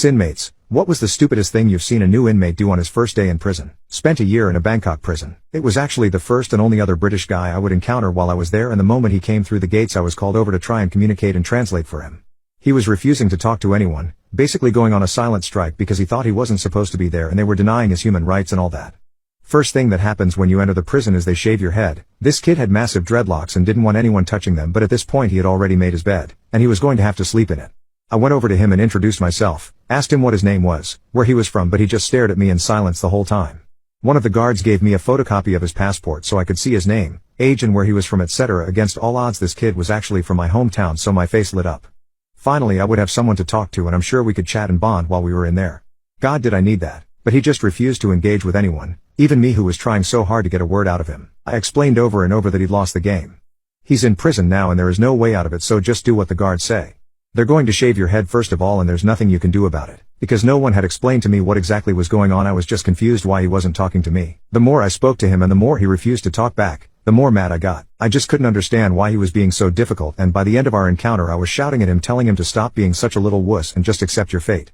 Ex-inmates, what was the stupidest thing you've seen a new inmate do on his first day in prison? Spent a year in a Bangkok prison. It was actually the first and only other British guy I would encounter while I was there, and the moment he came through the gates I was called over to try and communicate and translate for him. He was refusing to talk to anyone, basically going on a silent strike because he thought he wasn't supposed to be there and they were denying his human rights and all that. First thing that happens when you enter the prison is they shave your head. This kid had massive dreadlocks and didn't want anyone touching them, but at this point he had already made his bed, and he was going to have to sleep in it. I went over to him and introduced myself, asked him what his name was, where he was from, but he just stared at me in silence the whole time. One of the guards gave me a photocopy of his passport so I could see his name, age and where he was from, etc. Against all odds this kid was actually from my hometown, so my face lit up. Finally I would have someone to talk to and I'm sure we could chat and bond while we were in there. God, did I need that. But he just refused to engage with anyone, even me who was trying so hard to get a word out of him. I explained over and over that he'd lost the game. He's in prison now and there is no way out of it, so just do what the guards say. They're going to shave your head first of all and there's nothing you can do about it. Because no one had explained to me what exactly was going on, I was just confused why he wasn't talking to me. The more I spoke to him and the more he refused to talk back, the more mad I got. I just couldn't understand why he was being so difficult, and by the end of our encounter I was shouting at him, telling him to stop being such a little wuss and just accept your fate.